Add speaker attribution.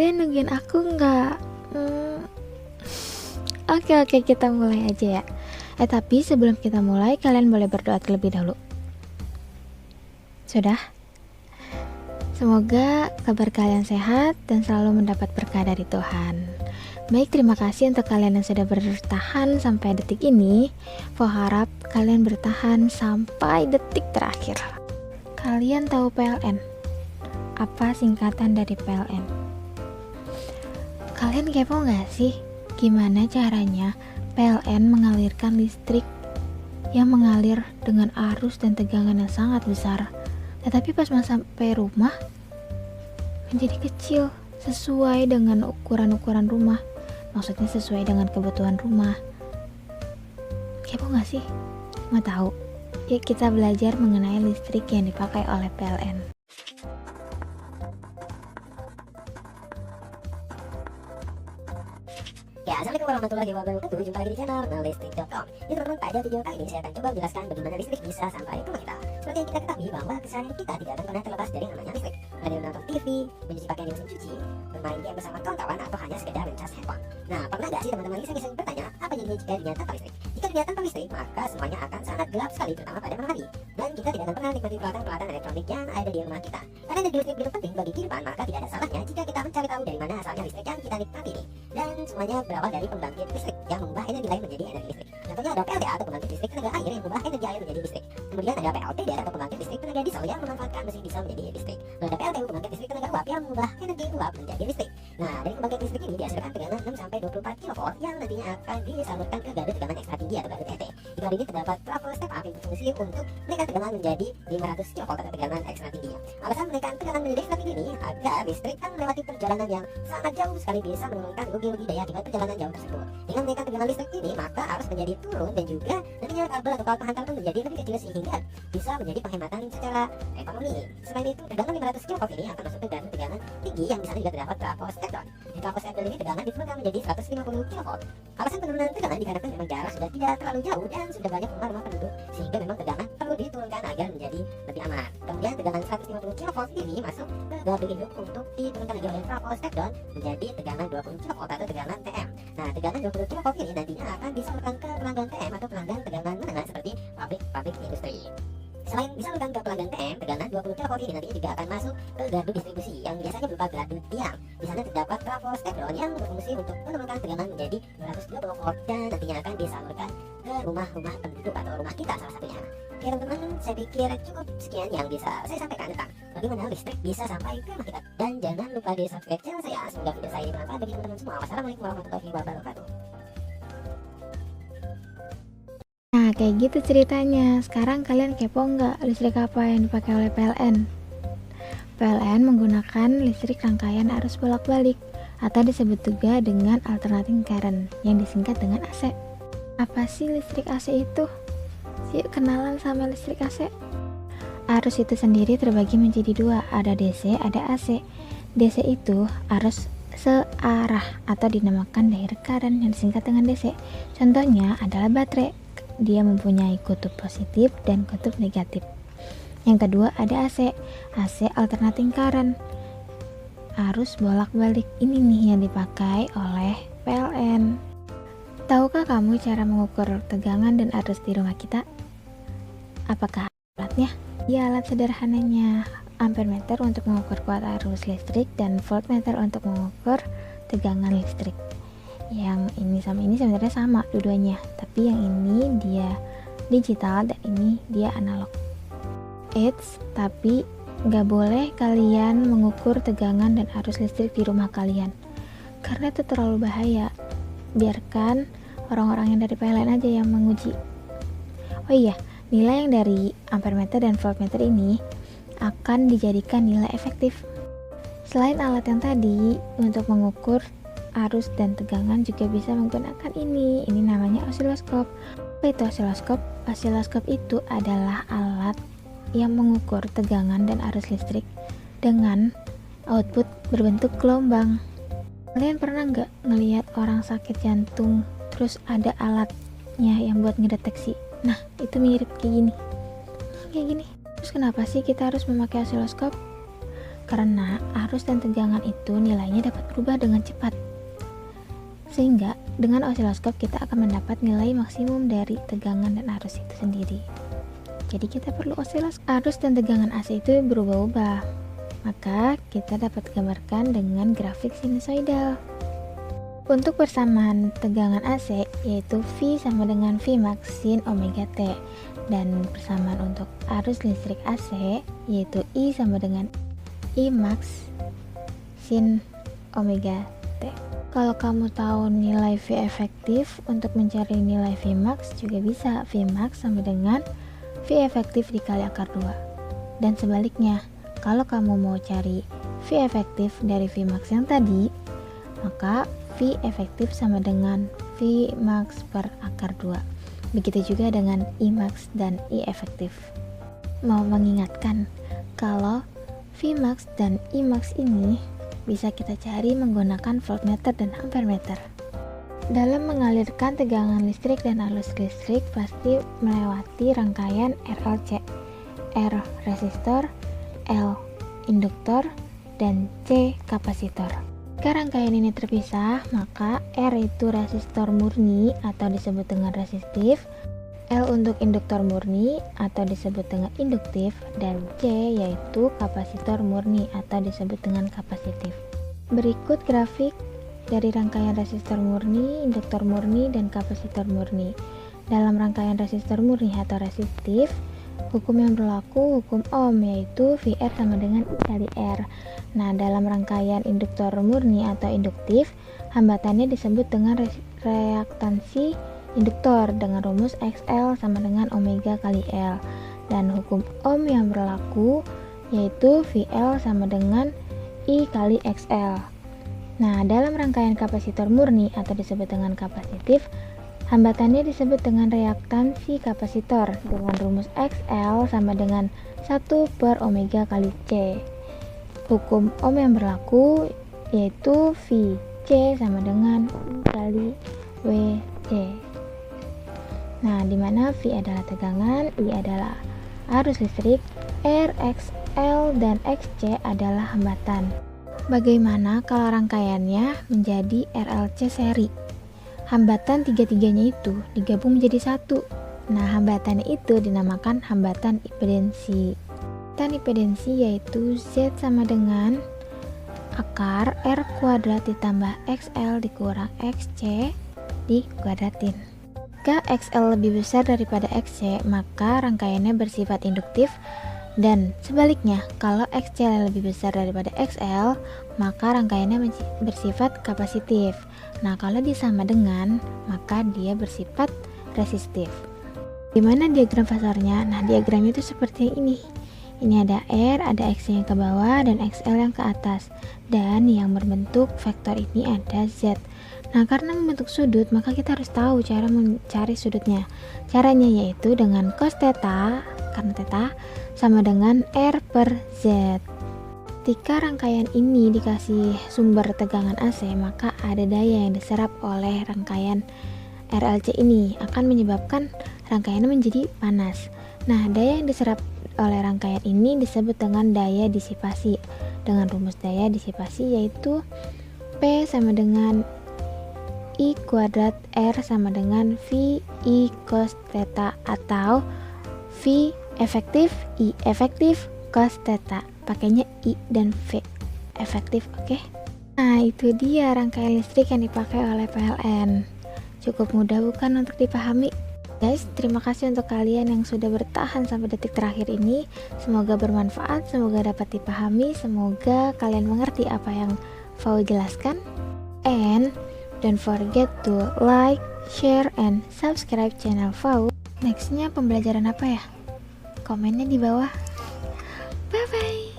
Speaker 1: Kalian nungguin aku nggak? Hmm, oke, kita mulai aja ya. Tapi sebelum kita mulai, kalian boleh berdoa terlebih dahulu. Sudah? Semoga kabar kalian sehat dan selalu mendapat berkah dari Tuhan. Baik, terima kasih untuk kalian yang sudah bertahan sampai detik ini. Aku harap kalian bertahan sampai detik terakhir. Kalian tahu PLN? Apa singkatan dari PLN? Kalian kepo nggak sih? Gimana caranya PLN mengalirkan listrik yang mengalir dengan arus dan tegangan yang sangat besar, tetapi pas sampai rumah menjadi kecil sesuai dengan ukuran-ukuran rumah. Maksudnya sesuai dengan kebutuhan rumah. Kepo nggak sih? Mau tahu? Yuk kita belajar mengenai listrik yang dipakai oleh PLN.
Speaker 2: Ya, assalamualaikum warahmatullahi wabarakatuh. Jumpa lagi di channel Listrik.com. Ya teman-teman, pada video kali ini saya akan coba menjelaskan bagaimana listrik bisa sampai ke rumah kita. Seperti yang kita ketahui bahwa keseharian kita tidak akan pernah terlepas dari yang namanya listrik. Ada yang menonton TV, mencuci pakaian di mesin cuci, bermain game bersama kawan-kawan, atau hanya sekedar mencas handphone. Nah, pernah gak sih teman-teman iseng-iseng bertanya, apa jadinya jika dunia tanpa listrik? Jika dunia tanpa listrik, maka semuanya akan sangat gelap sekali, terutama pada malam hari. Dan kita tidak akan pernah nikmati peralatan-peralatan elektronik yang ada di rumah kita. Karena energi listrik begitu penting bagi kehidupan, maka tidak ada salahnya jika kita mencari tahu dari mana asalnya listrik yang kita nikmati ini. Dan semuanya berawal dari pembangkit listrik yang mengubah energi lain menjadi energi listrik. Contohnya ada PLTA atau pembangkit listrik tenaga air yang mengubah energi air menjadi listrik. Kemudian ada PLTDR atau pembangkit listrik tenaga diesel yang memanfaatkan mesin diesel menjadi listrik. Lalu ada PLTU pembangkit listrik tenaga uap yang mengubah energi uap menjadi listrik. Nah, dari pembangkit listrik ini dihasilkan tegangan 6 sampai 24 kV yang nantinya akan disalurkan ke gardu tegangan ekstra tinggi atau gardu TT. Di gardu ini terdapat trafo step up yang berfungsi untuk menaikkan tegangan menjadi 500 kV atau tegangan ekstra tinggi. Alasan menaikkan tegangan menjadi ekstra tinggi ini agar listrik yang melewati perjalanan yang sangat jauh sekali bisa menurunkan rugi-rugi daya akibat perjalanan jauh tersebut. Dengan menaikkan tegangan listrik ini, maka arus menjadi turun dan juga nantinya kabel atau kawat penghantar pun menjadi lebih kecil sehingga bisa menjadi penghematan secara ekonomi. Selain itu, tegangan 500 kV ini akan masuk ke gardu tegangan tinggi yang di sana juga terdapat trafo step down. Di trafo step down ini tegangan diturunkan menjadi 150 kV. Alasan penurunan tegangan dikarenakan memang jarak sudah tidak terlalu jauh dan sudah banyak rumah-rumah penduduk sehingga memang tegangan perlu diturunkan agar menjadi lebih aman. Kemudian tegangan 150 kV ini masuk ke gardu induk untuk diturunkan lagi oleh trafo step down menjadi tegangan 20 kV atau tegangan TM. Nah, tegangan 20 kV ini nantinya akan disalurkan ke pelanggan TM atau pelanggan tegangan menengah seperti pabrik industri. Selain disalurkan ke pelanggan TM, tegangan 20 kV ini nantinya juga akan masuk ke gardu distribusi yang biasanya berupa gardu tiang. Di sana terdapat trafo step down yang berfungsi untuk menurunkan tegangan menjadi 220 volt dan nantinya akan disalurkan ke rumah-rumah penduduk atau rumah kita salah satunya. Oke teman-teman, saya pikir cukup sekian yang bisa saya sampaikan tentang bagaimana listrik bisa sampai ke rumah kita. Dan jangan lupa di subscribe channel saya. Semoga video saya ini bermanfaat bagi teman-teman semua. Wassalamualaikum warahmatullahi wabarakatuh.
Speaker 1: Nah, kayak gitu ceritanya. Sekarang kalian kepo nggak listrik apa yang dipakai oleh PLN? PLN menggunakan listrik rangkaian arus bolak-balik atau disebut juga dengan alternating current yang disingkat dengan AC. Apa sih listrik AC itu? Yuk kenalan sama listrik AC. Arus itu sendiri terbagi menjadi dua, ada DC, ada AC. DC itu arus searah atau dinamakan direct current yang disingkat dengan DC. Contohnya adalah baterai. Dia mempunyai kutub positif dan kutub negatif. Yang kedua ada AC. AC alternating current. Arus bolak-balik ini nih yang dipakai oleh PLN. Tahukah kamu cara mengukur tegangan dan arus di rumah kita? Apakah alatnya? Ya, alat sederhananya ampermeter untuk mengukur kuat arus listrik dan voltmeter untuk mengukur tegangan listrik. Yang ini sama ini sebenarnya sama dua-duanya, tapi yang ini dia digital dan ini dia analog. Tapi nggak boleh kalian mengukur tegangan dan arus listrik di rumah kalian karena itu terlalu bahaya. Biarkan orang-orang yang dari PLN aja yang menguji. Oh iya, nilai yang dari ampermeter dan voltmeter ini akan dijadikan nilai efektif. Selain alat yang tadi, untuk mengukur arus dan tegangan juga bisa menggunakan ini namanya osiloskop. Apa itu osiloskop? Osiloskop itu adalah alat yang mengukur tegangan dan arus listrik dengan output berbentuk gelombang. Kalian pernah nggak ngelihat orang sakit jantung terus ada alatnya yang buat ngedeteksi? Nah, itu mirip kayak gini. Terus kenapa sih kita harus memakai osiloskop? karena arus dan tegangan itu nilainya dapat berubah dengan cepat. Sehingga dengan osiloskop kita akan mendapat nilai maksimum dari tegangan dan arus itu sendiri. Jadi kita perlu osiloskop. Arus dan tegangan AC itu berubah-ubah, maka kita dapat gambarkan dengan grafik sinusoidal. Untuk persamaan tegangan AC yaitu V sama dengan V max sin omega T, dan persamaan untuk arus listrik AC yaitu I sama dengan I max sin omega T. Kalau kamu tahu nilai V efektif, untuk mencari nilai V max juga bisa. V max sama dengan V efektif dikali akar 2. Dan sebaliknya, kalau kamu mau cari V efektif dari V max yang tadi, maka V efektif sama dengan V max per akar 2. Begitu juga dengan I max dan I efektif. Mau mengingatkan kalau V max dan I max ini bisa kita cari menggunakan voltmeter dan ampermeter. Dalam mengalirkan tegangan listrik dan arus listrik pasti melewati rangkaian RLC. R resistor, L induktor, dan C kapasitor. Jika rangkaian ini terpisah, maka R itu resistor murni atau disebut dengan resistif, L untuk induktor murni atau disebut dengan induktif, dan C yaitu kapasitor murni atau disebut dengan kapasitif. Berikut grafik dari rangkaian resistor murni, induktor murni, dan kapasitor murni. Dalam rangkaian resistor murni atau resistif, hukum yang berlaku hukum Ohm, yaitu VR sama dengan I kali R. Nah, dalam rangkaian induktor murni atau induktif, hambatannya disebut dengan reaktansi induktor dengan rumus XL sama dengan omega kali L. Dan hukum Ohm yang berlaku yaitu VL sama dengan I kali XL. Nah, dalam rangkaian kapasitor murni atau disebut dengan kapasitif, hambatannya disebut dengan reaktansi kapasitor dengan rumus XL sama dengan 1 per omega kali C. Hukum Ohm yang berlaku yaitu VC sama dengan I kali WC. Nah, di mana V adalah tegangan, I adalah arus listrik, R, X, L, dan XC adalah hambatan. Bagaimana kalau rangkaiannya menjadi RLC seri? Hambatan tiga-tiganya itu digabung menjadi satu. Nah, hambatannya itu dinamakan hambatan impedensi. Hambatan impedensi yaitu Z sama dengan akar R kuadrat ditambah XL dikurang XC dikuadratin. Jika XL lebih besar daripada XC, maka rangkaiannya bersifat induktif, dan sebaliknya, kalau XC lebih besar daripada XL, maka rangkaiannya bersifat kapasitif. Nah, kalau dia sama dengan, maka dia bersifat resistif. Gimana diagram fasornya? Nah, diagramnya itu seperti ini. Ini ada R, ada XC yang ke bawah, dan XL yang ke atas. Dan yang berbentuk vektor ini ada Z. Nah, karena membentuk sudut, maka kita harus tahu cara mencari sudutnya. Caranya yaitu dengan cos theta, karena theta sama dengan R per Z. Ketika rangkaian ini dikasih sumber tegangan AC, maka ada daya yang diserap oleh rangkaian RLC ini akan menyebabkan rangkaiannya menjadi panas. Nah, daya yang diserap oleh rangkaian ini disebut dengan daya disipasi. Dengan rumus daya disipasi yaitu P sama dengan I kuadrat R sama dengan V I cos theta, atau V efektif I efektif cos theta. Pakainya I dan V efektif, oke? Nah, itu dia rangkaian listrik yang dipakai oleh PLN. Cukup mudah bukan untuk dipahami? Guys, terima kasih untuk kalian yang sudah bertahan sampai detik terakhir ini. Semoga bermanfaat, semoga dapat dipahami, semoga kalian mengerti apa yang Fau jelaskan. And don't forget to like, share, and subscribe channel Fau. Nextnya pembelajaran apa ya? Komennya di bawah. Bye bye.